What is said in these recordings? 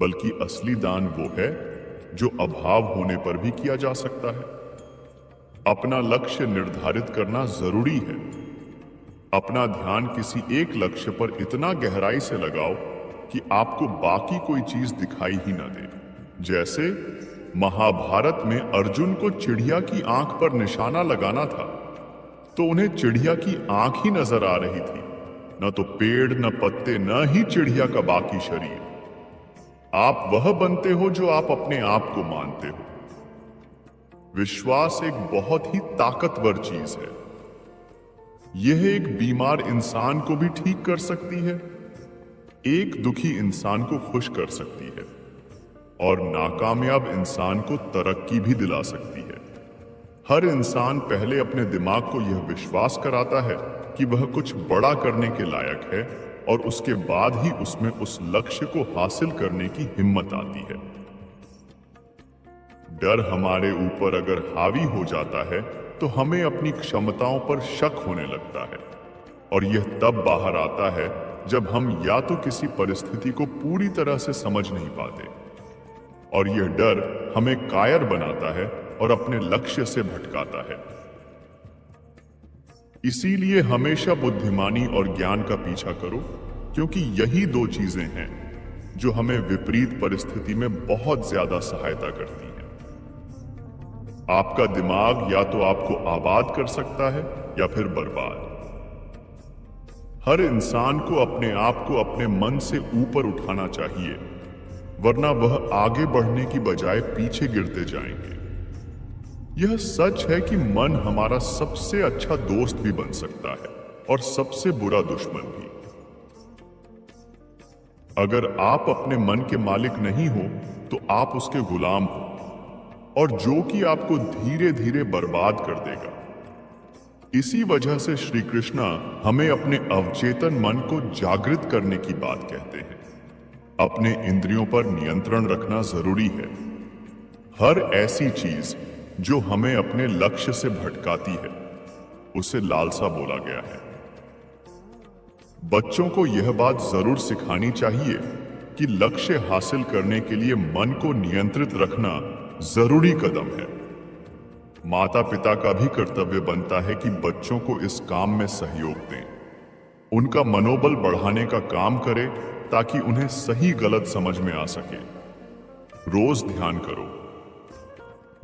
बल्कि असली दान वो है जो अभाव होने पर भी किया जा सकता है। अपना लक्ष्य निर्धारित करना जरूरी है। अपना ध्यान किसी एक लक्ष्य पर इतना गहराई से लगाओ कि आपको बाकी कोई चीज दिखाई ही ना दे। जैसे महाभारत में अर्जुन को चिड़िया की आंख पर निशाना लगाना था, तो उन्हें चिड़िया की आंख ही नजर आ रही थी, न तो पेड़, न पत्ते, न ही चिड़िया का बाकी शरीर। आप वह बनते हो जो आप अपने आप को मानते हो। विश्वास एक बहुत ही ताकतवर चीज है। यह एक बीमार इंसान को भी ठीक कर सकती है, एक दुखी इंसान को खुश कर सकती है और नाकामयाब इंसान को तरक्की भी दिला सकती है। हर इंसान पहले अपने दिमाग को यह विश्वास कराता है कि वह कुछ बड़ा करने के लायक है और उसके बाद ही उसमें उस लक्ष्य को हासिल करने की हिम्मत आती है। डर हमारे ऊपर अगर हावी हो जाता है तो हमें अपनी क्षमताओं पर शक होने लगता है, और यह तब बाहर आता है जब हम या तो किसी परिस्थिति को पूरी तरह से समझ नहीं पाते, और यह डर हमें कायर बनाता है और अपने लक्ष्य से भटकाता है। इसीलिए हमेशा बुद्धिमानी और ज्ञान का पीछा करो, क्योंकि यही दो चीजें हैं जो हमें विपरीत परिस्थिति में बहुत ज्यादा सहायता करती हैं। आपका दिमाग या तो आपको आबाद कर सकता है या फिर बर्बाद। हर इंसान को अपने आप को अपने मन से ऊपर उठाना चाहिए, वरना वह आगे बढ़ने की बजाय पीछे गिरते जाएंगे। यह सच है कि मन हमारा सबसे अच्छा दोस्त भी बन सकता है और सबसे बुरा दुश्मन भी। अगर आप अपने मन के मालिक नहीं हो तो आप उसके गुलाम हो, और जो कि आपको धीरे धीरे बर्बाद कर देगा। इसी वजह से श्री कृष्णा हमें अपने अवचेतन मन को जागृत करने की बात कहते हैं। अपने इंद्रियों पर नियंत्रण रखना जरूरी है। हर ऐसी चीज जो हमें अपने लक्ष्य से भटकाती है, उसे लालसा बोला गया है। बच्चों को यह बात जरूर सिखानी चाहिए कि लक्ष्य हासिल करने के लिए मन को नियंत्रित रखना जरूरी कदम है। माता पिता का भी कर्तव्य बनता है कि बच्चों को इस काम में सहयोग दें, उनका मनोबल बढ़ाने का काम करें ताकि उन्हें सही गलत समझ में आ सके। रोज ध्यान करो।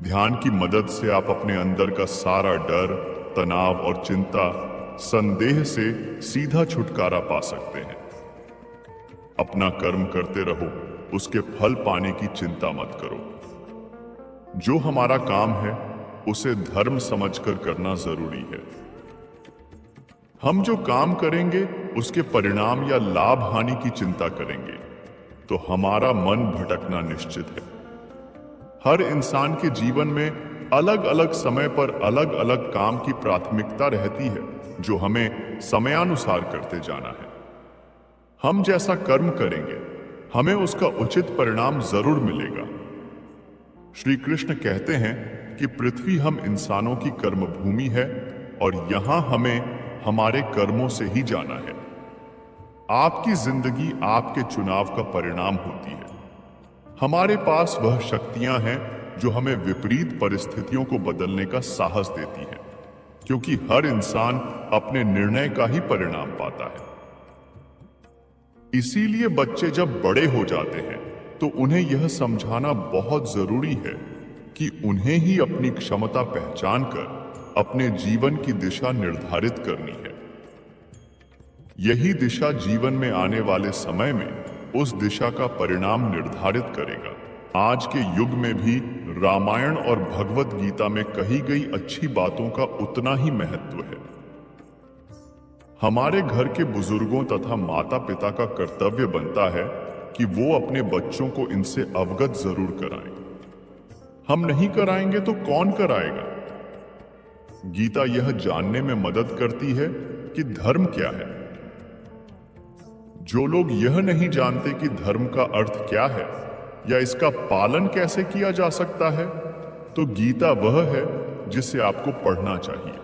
ध्यान की मदद से आप अपने अंदर का सारा डर, तनाव और चिंता, संदेह से सीधा छुटकारा पा सकते हैं। अपना कर्म करते रहो, उसके फल पाने की चिंता मत करो। जो हमारा काम है उसे धर्म समझकर करना जरूरी है। हम जो काम करेंगे उसके परिणाम या लाभ हानि की चिंता करेंगे तो हमारा मन भटकना निश्चित है। हर इंसान के जीवन में अलग अलग समय पर अलग अलग काम की प्राथमिकता रहती है, जो हमें समयानुसार करते जाना है। हम जैसा कर्म करेंगे हमें उसका उचित परिणाम जरूर मिलेगा। श्री कृष्ण कहते हैं कि पृथ्वी हम इंसानों की कर्म भूमि है और यहां हमें हमारे कर्मों से ही जाना है। आपकी जिंदगी आपके चुनाव का परिणाम होती है। हमारे पास वह शक्तियां हैं जो हमें विपरीत परिस्थितियों को बदलने का साहस देती हैं, क्योंकि हर इंसान अपने निर्णय का ही परिणाम पाता है। इसीलिए बच्चे जब बड़े हो जाते हैं तो उन्हें यह समझाना बहुत जरूरी है कि उन्हें ही अपनी क्षमता पहचान कर अपने जीवन की दिशा निर्धारित करनी है। यही दिशा जीवन में आने वाले समय में उस दिशा का परिणाम निर्धारित करेगा। आज के युग में भी रामायण और भगवत गीता में कही गई अच्छी बातों का उतना ही महत्व है। हमारे घर के बुजुर्गों तथा माता पिता का कर्तव्य बनता है कि वो अपने बच्चों को इनसे अवगत जरूर कराएं। हम नहीं कराएंगे तो कौन कराएगा? गीता यह जानने में मदद करती है कि धर्म क्या है। जो लोग यह नहीं जानते कि धर्म का अर्थ क्या है या इसका पालन कैसे किया जा सकता है, तो गीता वह है जिसे आपको पढ़ना चाहिए।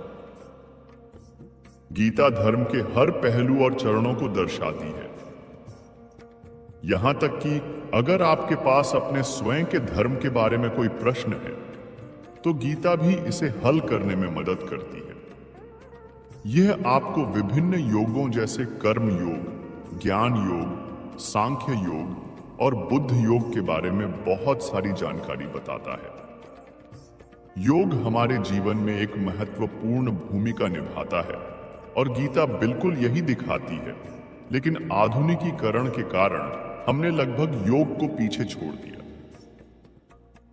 गीता धर्म के हर पहलू और चरणों को दर्शाती है। यहां तक कि अगर आपके पास अपने स्वयं के धर्म के बारे में कोई प्रश्न है तो गीता भी इसे हल करने में मदद करती है। यह आपको विभिन्न योगों जैसे कर्म योग, ज्ञान योग, सांख्य योग और बुद्ध योग के बारे में बहुत सारी जानकारी बताता है। योग हमारे जीवन में एक महत्वपूर्ण भूमिका निभाता है और गीता बिल्कुल यही दिखाती है, लेकिन आधुनिकीकरण के कारण हमने लगभग योग को पीछे छोड़ दिया।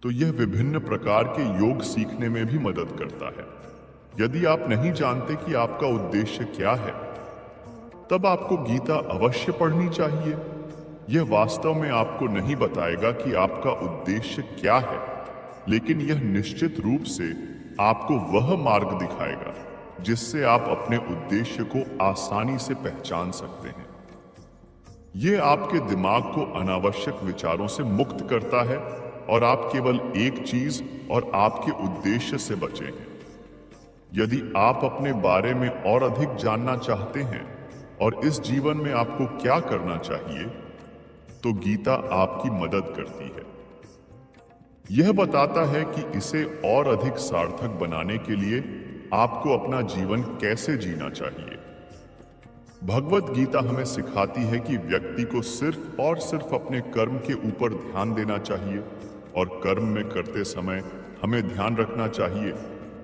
तो यह विभिन्न प्रकार के योग सीखने में भी मदद करता है। यदि आप नहीं जानते कि आपका उद्देश्य क्या है, तब आपको गीता अवश्य पढ़नी चाहिए। यह वास्तव में आपको नहीं बताएगा कि आपका उद्देश्य क्या है, लेकिन यह निश्चित रूप से आपको वह मार्ग दिखाएगा जिससे आप अपने उद्देश्य को आसानी से पहचान सकते हैं। यह आपके दिमाग को अनावश्यक विचारों से मुक्त करता है और आप केवल एक चीज और आपके उद्देश्य से बचे हैं। यदि आप अपने बारे में और अधिक जानना चाहते हैं और इस जीवन में आपको क्या करना चाहिए, तो गीता आपकी मदद करती है। यह बताता है कि इसे और अधिक सार्थक बनाने के लिए आपको अपना जीवन कैसे जीना चाहिए। भगवत गीता हमें सिखाती है कि व्यक्ति को सिर्फ और सिर्फ अपने कर्म के ऊपर ध्यान देना चाहिए और कर्म में करते समय हमें ध्यान रखना चाहिए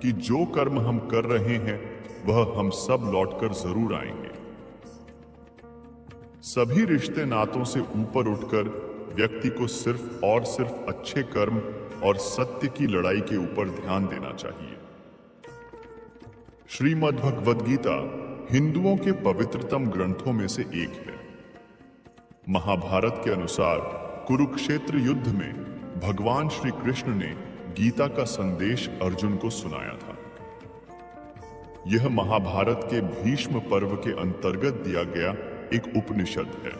कि जो कर्म हम कर रहे हैं वह हम सब लौटकर जरूर आएंगे। सभी रिश्ते नातों से ऊपर उठकर व्यक्ति को सिर्फ और सिर्फ अच्छे कर्म और सत्य की लड़ाई के ऊपर ध्यान देना चाहिए। श्रीमद् भगवद गीता हिंदुओं के पवित्रतम ग्रंथों में से एक है। महाभारत के अनुसार कुरुक्षेत्र युद्ध में भगवान श्री कृष्ण ने गीता का संदेश अर्जुन को सुनाया था। यह महाभारत के भीष्म पर्व के अंतर्गत दिया गया एक उपनिषद है।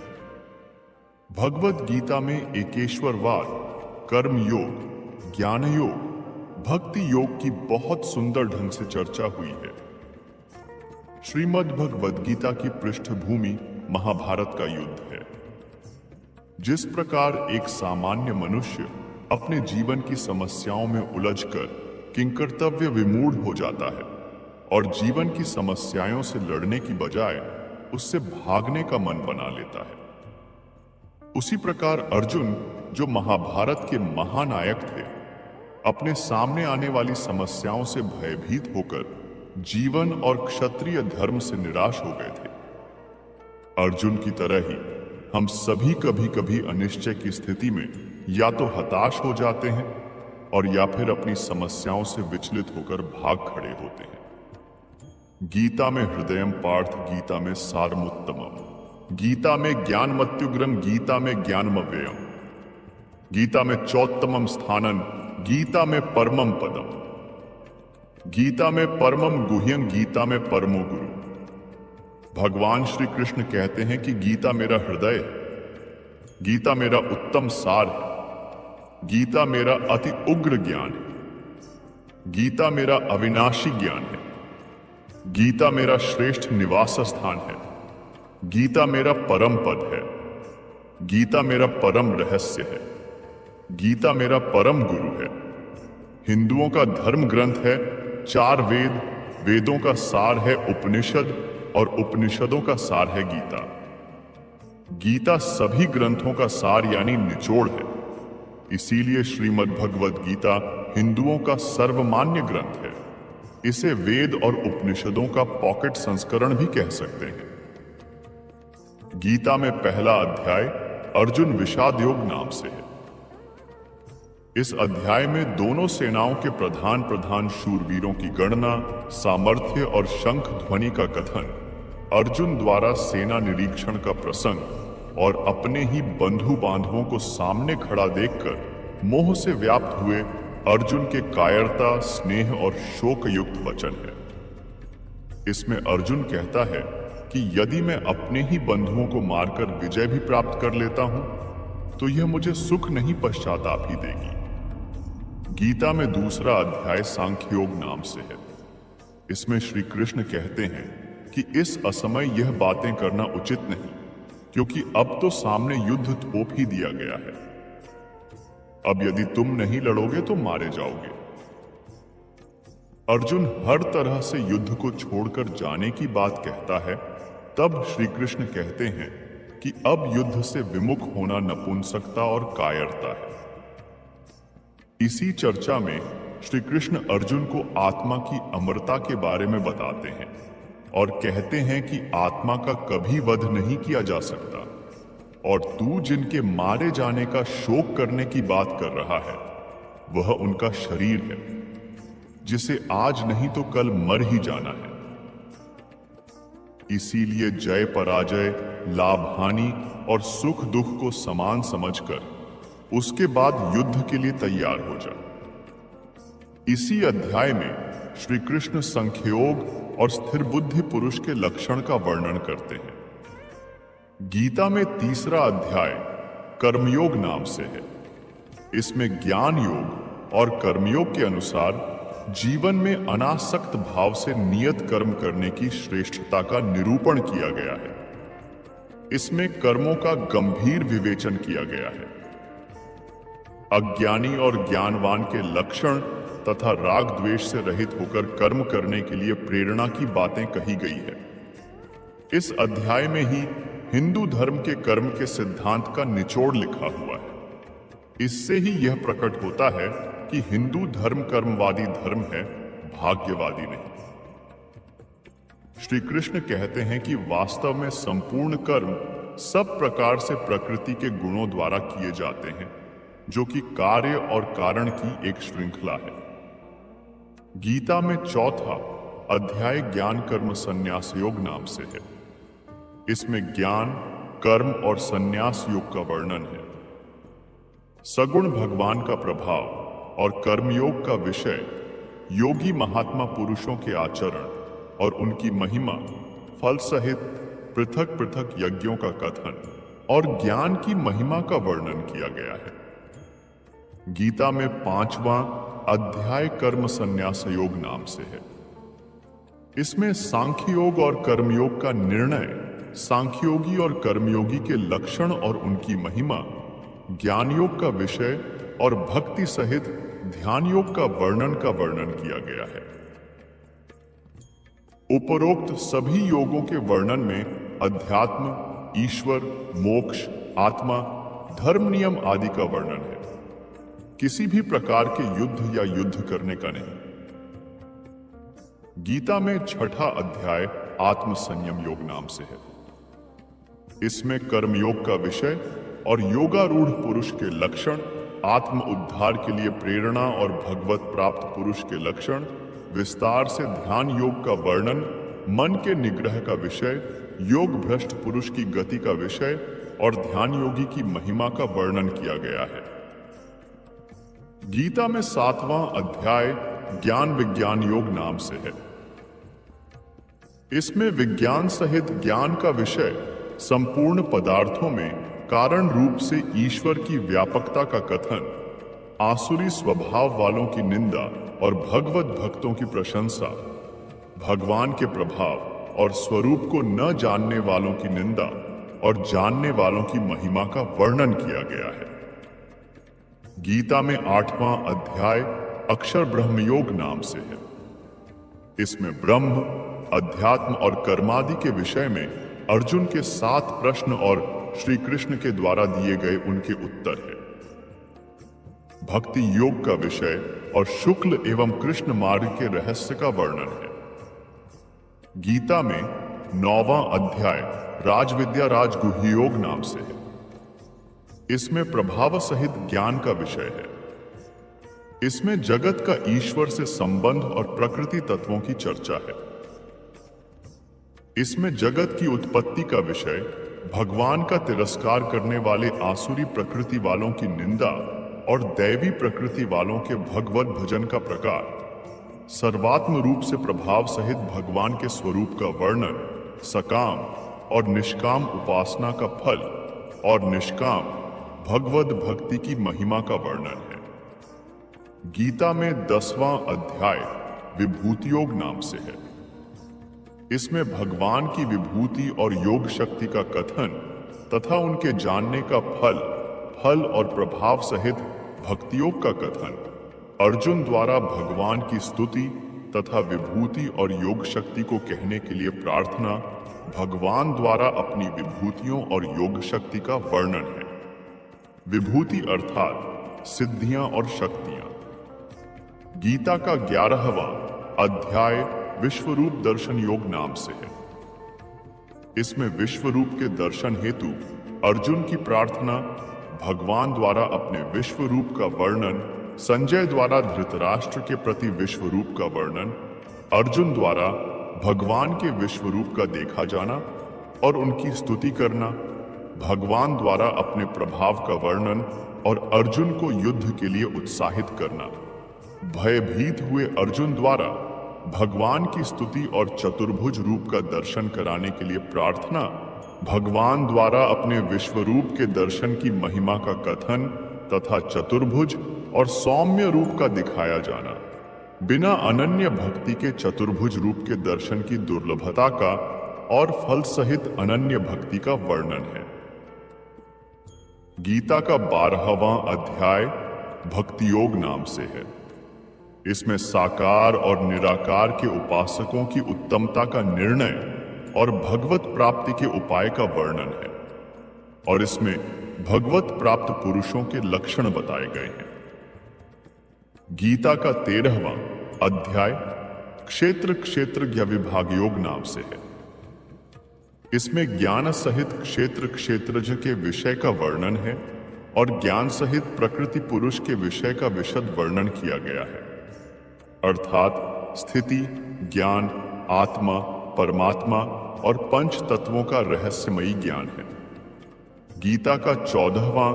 भगवद गीता में एकेश्वरवाद, कर्म योग, ज्ञान योग, भक्ति योग की बहुत सुंदर ढंग से चर्चा हुई है। श्रीमद् भगवद गीता की पृष्ठभूमि महाभारत का युद्ध है। जिस प्रकार एक सामान्य मनुष्य अपने जीवन की समस्याओं में उलझकर किंकर्तव्य विमूढ़ हो जाता है और जीवन की समस्याओं से लड़ने की बजाय उससे भागने का मन बना लेता है, उसी प्रकार अर्जुन, जो महाभारत के महानायक थे, अपने सामने आने वाली समस्याओं से भयभीत होकर जीवन और क्षत्रिय धर्म से निराश हो गए थे। अर्जुन की तरह ही हम सभी कभी कभी अनिश्चय की स्थिति में या तो हताश हो जाते हैं और या फिर अपनी समस्याओं से विचलित होकर भाग खड़े होते हैं। गीता में हृदयम पार्थ, गीता में सारमुत्तमम, गीता में ज्ञानमत्युग्रम, गीता में ज्ञानमव्ययम, गीता में चौत्तमम स्थानन, गीता में परमम पदम, गीता में परमम गुह्यं, गीता में परमो गुरु। भगवान श्री कृष्ण कहते हैं कि गीता मेरा हृदय है, गीता मेरा उत्तम सार है, गीता मेरा अति उग्र ज्ञान है, गीता मेरा अविनाशी ज्ञान है, गीता मेरा श्रेष्ठ निवास स्थान है, गीता मेरा परम पद है, गीता मेरा परम रहस्य है, गीता मेरा परम गुरु है। हिंदुओं का धर्म ग्रंथ है, 4 वेद, वेदों का सार है उपनिषद और उपनिषदों का सार है गीता। गीता सभी ग्रंथों का सार यानी निचोड़ है। इसीलिए श्रीमद् भगवद गीता हिंदुओं का सर्वमान्य ग्रंथ है। इसे वेद और उपनिषदों का पॉकेट संस्करण भी कह सकते हैं। गीता में पहला अध्याय अर्जुन विषाद योग नाम से है। इस अध्याय में दोनों सेनाओं के प्रधान शूरवीरों की गणना, सामर्थ्य और शंख ध्वनि का कथन, अर्जुन द्वारा सेना निरीक्षण का प्रसंग और अपने ही बंधु बांधवों को सामने खड़ा देखकर मोह से व्याप्त हुए अर्जुन के कायरता, स्नेह और शोक युक्त वचन है। इसमें अर्जुन कहता है कि यदि मैं अपने ही बंधुओं को मारकर विजय भी प्राप्त कर लेता हूं तो यह मुझे सुख नहीं पश्चाताप ही देगी। गीता में दूसरा अध्याय सांख्य योग नाम से है। इसमें श्री कृष्ण कहते हैं कि इस असमय यह बातें करना उचित नहीं, क्योंकि अब तो सामने युद्ध थोप ही दिया गया है। अब यदि तुम नहीं लड़ोगे तो मारे जाओगे। अर्जुन हर तरह से युद्ध को छोड़कर जाने की बात कहता है। तब श्री कृष्ण कहते हैं कि अब युद्ध से विमुख होना नपुंसकता और कायरता है। इसी चर्चा में श्री कृष्ण अर्जुन को आत्मा की अमरता के बारे में बताते हैं और कहते हैं कि आत्मा का कभी वध नहीं किया जा सकता, और तू जिनके मारे जाने का शोक करने की बात कर रहा है वह उनका शरीर है, जिसे आज नहीं तो कल मर ही जाना है। इसीलिए जय पराजय, लाभ हानि और सुख दुख को समान समझकर उसके बाद युद्ध के लिए तैयार हो जा। इसी अध्याय में श्री कृष्ण संख्योग और स्थिर बुद्धि पुरुष के लक्षण का वर्णन करते हैं। गीता में तीसरा अध्याय कर्मयोग नाम से है। इसमें ज्ञान योग और कर्मयोग के अनुसार जीवन में अनासक्त भाव से नियत कर्म करने की श्रेष्ठता का निरूपण किया गया है। इसमें कर्मों का गंभीर विवेचन किया गया है। अज्ञानी और ज्ञानवान के लक्षण तथा राग द्वेष से रहित होकर कर्म करने के लिए प्रेरणा की बातें कही गई है। इस अध्याय में ही हिंदू धर्म के कर्म के सिद्धांत का निचोड़ लिखा हुआ है। इससे ही यह प्रकट होता है कि हिंदू धर्म कर्मवादी धर्म है, भाग्यवादी नहीं। श्री कृष्ण कहते हैं कि वास्तव में संपूर्ण कर्म सब प्रकार से प्रकृति के गुणों द्वारा किए जाते हैं, जो कि कार्य और कारण की एक श्रृंखला है। गीता में चौथा अध्याय ज्ञान कर्म संन्यास योग नाम से है। इसमें ज्ञान, कर्म और संन्यास योग का वर्णन है। सगुण भगवान का प्रभाव और कर्मयोग का विषय, योगी महात्मा पुरुषों के आचरण और उनकी महिमा, फल सहित पृथक पृथक यज्ञों का कथन और ज्ञान की महिमा का वर्णन किया गया है। गीता में पांचवां अध्याय कर्म संन्यास योग नाम से है। इसमें सांख्य योग और कर्मयोग का निर्णय, सांख्योगी और कर्मयोगी के लक्षण और उनकी महिमा, ज्ञान योग का विषय और भक्ति सहित ध्यान योग का वर्णन किया गया है। उपरोक्त सभी योगों के वर्णन में अध्यात्म, ईश्वर, मोक्ष, आत्मा, धर्म नियम आदि का वर्णन है, किसी भी प्रकार के युद्ध या युद्ध करने का नहीं। गीता में छठा अध्याय आत्म संयम योग नाम से है। इसमें कर्मयोग का विषय और योगारूढ़ पुरुष के लक्षण, आत्म उद्धार के लिए प्रेरणा और भगवत प्राप्त पुरुष के लक्षण, विस्तार से ध्यान योग का वर्णन, मन के निग्रह का विषय, योग भ्रष्ट पुरुष की गति का विषय और ध्यान योगी की महिमा का वर्णन किया गया है। गीता में सातवां अध्याय ज्ञान विज्ञान योग नाम से है। इसमें विज्ञान सहित ज्ञान का विषय, संपूर्ण पदार्थों में कारण रूप से ईश्वर की व्यापकता का कथन, आसुरी स्वभाव वालों की निंदा और भगवत भक्तों की प्रशंसा, भगवान के प्रभाव और स्वरूप को न जानने वालों की निंदा और जानने वालों की महिमा का वर्णन किया गया है। गीता में आठवां अध्याय अक्षर ब्रह्म योग नाम से है। इसमें ब्रह्म, अध्यात्म और कर्मादि के विषय में अर्जुन के 7 प्रश्न और श्री कृष्ण के द्वारा दिए गए उनके उत्तर है। भक्ति योग का विषय और शुक्ल एवं कृष्ण मार्ग के रहस्य का वर्णन है। गीता में 9वां अध्याय राजविद्या राजगुह्य योग नाम से है। इसमें प्रभाव सहित ज्ञान का विषय है। इसमें जगत का ईश्वर से संबंध और प्रकृति तत्वों की चर्चा है। इसमें जगत की उत्पत्ति का विषय, भगवान का तिरस्कार करने वाले आसुरी प्रकृति वालों की निंदा और दैवी प्रकृति वालों के भगवत भजन का प्रकार, सर्वात्म रूप से प्रभाव सहित भगवान के स्वरूप का वर्णन, सकाम और निष्काम उपासना का फल और निष्काम भगवत भक्ति की महिमा का वर्णन है। गीता में 10वां अध्याय विभूति योग नाम से है। इसमें भगवान की विभूति और योग शक्ति का कथन तथा उनके जानने का फल और प्रभाव सहित भक्ति योग का कथन, अर्जुन द्वारा भगवान की स्तुति तथा विभूति और योग शक्ति को कहने के लिए प्रार्थना, भगवान द्वारा अपनी विभूतियों और योग शक्ति का वर्णन है। विभूति अर्थात सिद्धियां और शक्तियां। गीता का 11वां अध्याय विश्वरूप दर्शन योग नाम से है। इसमें विश्वरूप के दर्शन हेतु अर्जुन की प्रार्थना, भगवान द्वारा अपने विश्वरूप का वर्णन, संजय द्वारा धृतराष्ट्र के प्रति विश्वरूप का वर्णन, अर्जुन द्वारा भगवान के विश्वरूप का देखा जाना और उनकी स्तुति करना, भगवान द्वारा अपने प्रभाव का वर्णन और अर्जुन को युद्ध के लिए उत्साहित करना, भयभीत हुए अर्जुन द्वारा भगवान की स्तुति और चतुर्भुज रूप का दर्शन कराने के लिए प्रार्थना, भगवान द्वारा अपने विश्वरूप के दर्शन की महिमा का कथन तथा चतुर्भुज और सौम्य रूप का दिखाया जाना, बिना अनन्य भक्ति के चतुर्भुज रूप के दर्शन की दुर्लभता का और फल सहित अनन्य भक्ति का वर्णन है। गीता का 12वां अध्याय भक्ति योग नाम से है। इसमें साकार और निराकार के उपासकों की उत्तमता का निर्णय और भगवत प्राप्ति के उपाय का वर्णन है, और इसमें भगवत प्राप्त पुरुषों के लक्षण बताए गए हैं। गीता का 13वां अध्याय क्षेत्र क्षेत्रज्ञ विभाग योग नाम से है। इसमें ज्ञान सहित क्षेत्र क्षेत्रज्ञ के विषय का वर्णन है और ज्ञान सहित प्रकृति पुरुष के विषय का विशद वर्णन किया गया है, अर्थात स्थिति, ज्ञान, आत्मा, परमात्मा और पंच तत्वों का रहस्यमयी ज्ञान है। गीता का 14वां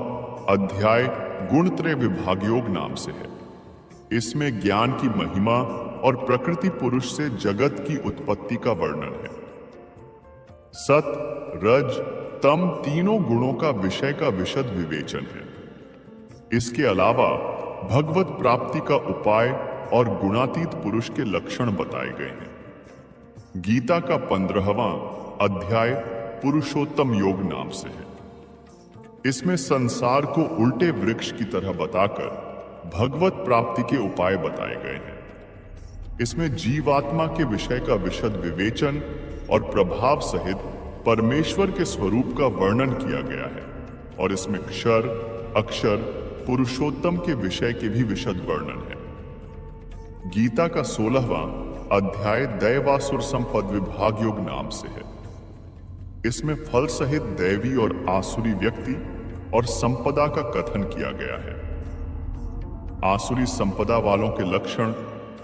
अध्याय गुणत्रय विभाग योग नाम से है। इसमें ज्ञान की महिमा और प्रकृति पुरुष से जगत की उत्पत्ति का वर्णन है। सत, रज, तम तीनों गुणों का विषय का विशद विवेचन है। इसके अलावा भगवत प्राप्ति का उपाय और गुणातीत पुरुष के लक्षण बताए गए हैं। गीता का 15वां अध्याय पुरुषोत्तम योग नाम से है। इसमें संसार को उल्टे वृक्ष की तरह बताकर भगवत प्राप्ति के उपाय बताए गए हैं। इसमें जीवात्मा के विषय का विशद विवेचन और प्रभाव सहित परमेश्वर के स्वरूप का वर्णन किया गया है, और इसमें क्षर, अक्षर, पुरुषोत्तम के विषय के भी विशद वर्णन है। गीता का 16वां अध्याय दैवासुर संपद विभाग योग नाम से है। इसमें फल सहित दैवी और आसुरी व्यक्ति और संपदा का कथन किया गया है। आसुरी संपदा वालों के लक्षण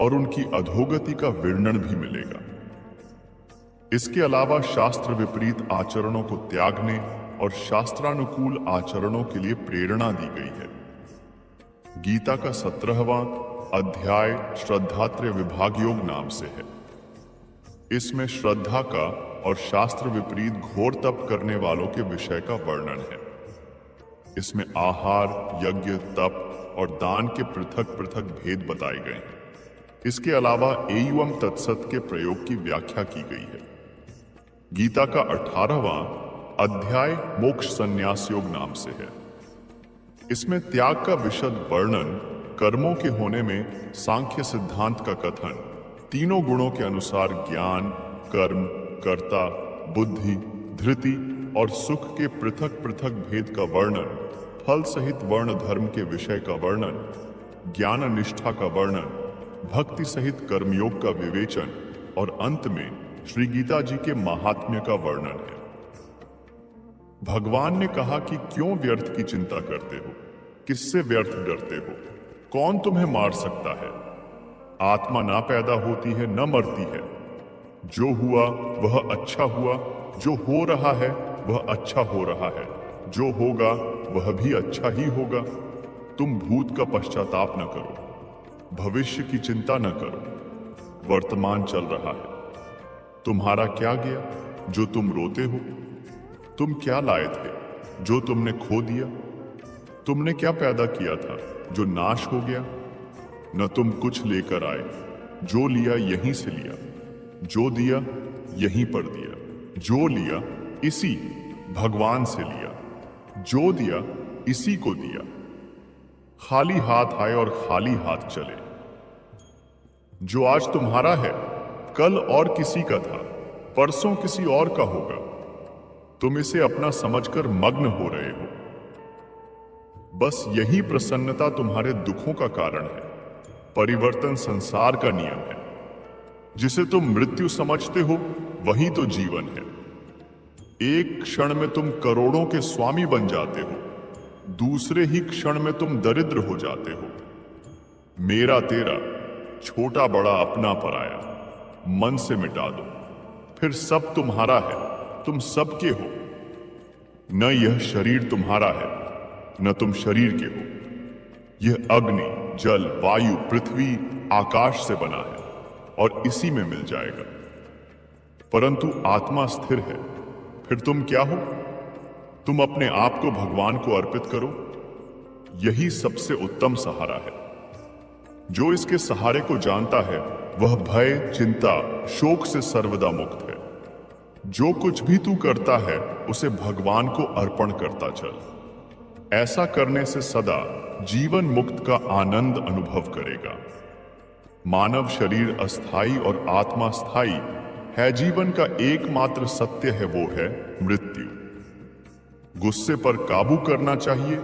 और उनकी अधोगति का वर्णन भी मिलेगा। इसके अलावा शास्त्र विपरीत आचरणों को त्यागने और शास्त्रानुकूल आचरणों के लिए प्रेरणा दी गई है। गीता का 17वां अध्याय श्रद्धात्रय विभाग योग नाम से है। इसमें श्रद्धा का और शास्त्र विपरीत घोर तप करने वालों के विषय का वर्णन है। इसमें आहार, यज्ञ, तप और दान के पृथक पृथक भेद बताए गए हैं। इसके अलावा एवं तत्सत के प्रयोग की व्याख्या की गई है। गीता का 18वां अध्याय मोक्ष संन्यास योग नाम से है। इसमें त्याग का विशद वर्णन, कर्मों के होने में सांख्य सिद्धांत का कथन, तीनों गुणों के अनुसार ज्ञान, कर्म, कर्ता, बुद्धि, धृति और सुख के पृथक पृथक भेद का वर्णन, फल सहित वर्ण धर्म के विषय का वर्णन, ज्ञान निष्ठा का वर्णन, भक्ति सहित कर्मयोग का विवेचन और अंत में श्री गीता जी के महात्म्य का वर्णन है। भगवान ने कहा कि क्यों व्यर्थ की चिंता करते हो, किससे व्यर्थ डरते हो, कौन तुम्हें मार सकता है? आत्मा ना पैदा होती है न मरती है। जो हुआ वह अच्छा हुआ, जो हो रहा है वह अच्छा हो रहा है, जो होगा वह भी अच्छा ही होगा। तुम भूत का पश्चाताप न करो, भविष्य की चिंता न करो, वर्तमान चल रहा है। तुम्हारा क्या गया जो तुम रोते हो? तुम क्या लाए थे जो तुमने खो दिया? तुमने क्या पैदा किया था जो नाश हो गया? न तुम कुछ लेकर आए, जो लिया यहीं से लिया, जो दिया यहीं पर दिया, जो लिया इसी भगवान से लिया, जो दिया इसी को दिया। खाली हाथ आए और खाली हाथ चले। जो आज तुम्हारा है कल और किसी का था, परसों किसी और का होगा। तुम इसे अपना समझकर मग्न हो रहे हो। बस यही प्रसन्नता तुम्हारे दुखों का कारण है। परिवर्तन संसार का नियम है। जिसे तुम मृत्यु समझते हो वही तो जीवन है। एक क्षण में तुम करोड़ों के स्वामी बन जाते हो, दूसरे ही क्षण में तुम दरिद्र हो जाते हो। मेरा तेरा, छोटा बड़ा अपना पराया, मन से मिटा दो, फिर सब तुम्हारा है, तुम सबके हो। न यह शरीर तुम्हारा है, न तुम शरीर के हो। यह अग्नि, जल, वायु, पृथ्वी, आकाश से बना है और इसी में मिल जाएगा। परंतु आत्मा स्थिर है। फिर तुम क्या हो? तुम अपने आप को भगवान को अर्पित करो। यही सबसे उत्तम सहारा है। जो इसके सहारे को जानता है वह भय, चिंता, शोक से सर्वदा मुक्त है। जो कुछ भी तू करता है उसे भगवान को अर्पण करता चल। ऐसा करने से सदा जीवन मुक्त का आनंद अनुभव करेगा। मानव शरीर अस्थाई और आत्मा स्थायी है। जीवन का एकमात्र सत्य है, वो है मृत्यु। गुस्से पर काबू करना चाहिए,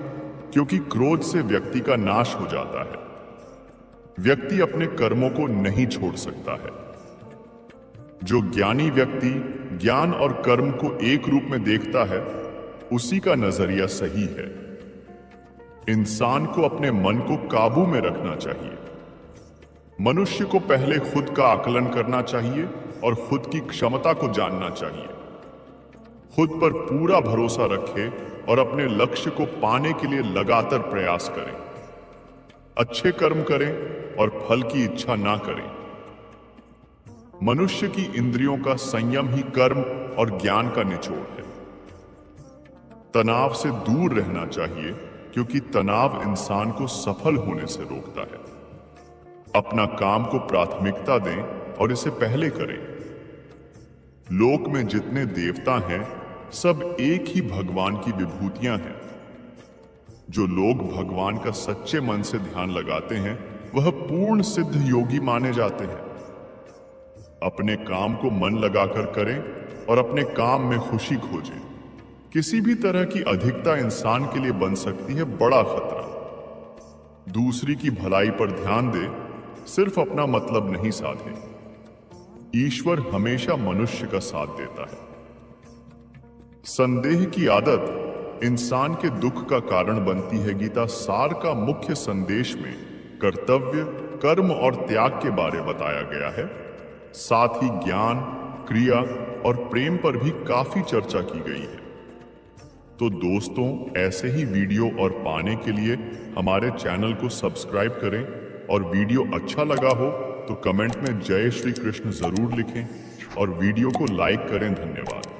क्योंकि क्रोध से व्यक्ति का नाश हो जाता है। व्यक्ति अपने कर्मों को नहीं छोड़ सकता है। जो ज्ञानी व्यक्ति ज्ञान और कर्म को एक रूप में देखता है, उसी का नजरिया सही है। इंसान को अपने मन को काबू में रखना चाहिए। मनुष्य को पहले खुद का आकलन करना चाहिए और खुद की क्षमता को जानना चाहिए। खुद पर पूरा भरोसा रखे और अपने लक्ष्य को पाने के लिए लगातार प्रयास करें। अच्छे कर्म करें और फल की इच्छा ना करें। मनुष्य की इंद्रियों का संयम ही कर्म और ज्ञान का निचोड़ है। तनाव से दूर रहना चाहिए, क्योंकि तनाव इंसान को सफल होने से रोकता है। अपना काम को प्राथमिकता दें और इसे पहले करें। लोक में जितने देवता हैं, सब एक ही भगवान की विभूतियां हैं। जो लोग भगवान का सच्चे मन से ध्यान लगाते हैं, वह पूर्ण सिद्ध योगी माने जाते हैं। अपने काम को मन लगाकर करें और अपने काम में खुशी खोजें। किसी भी तरह की अधिकता इंसान के लिए बन सकती है बड़ा खतरा। दूसरी की भलाई पर ध्यान दे, सिर्फ अपना मतलब नहीं साधे। ईश्वर हमेशा मनुष्य का साथ देता है। संदेह की आदत इंसान के दुख का कारण बनती है। गीता सार का मुख्य संदेश में कर्तव्य, कर्म और त्याग के बारे बताया गया है। साथ ही ज्ञान, क्रिया और प्रेम पर भी काफी चर्चा की गई है। तो दोस्तों, ऐसे ही वीडियो और पाने के लिए हमारे चैनल को सब्सक्राइब करें और वीडियो अच्छा लगा हो तो कमेंट में जय श्री कृष्ण जरूर लिखें और वीडियो को लाइक करें। धन्यवाद।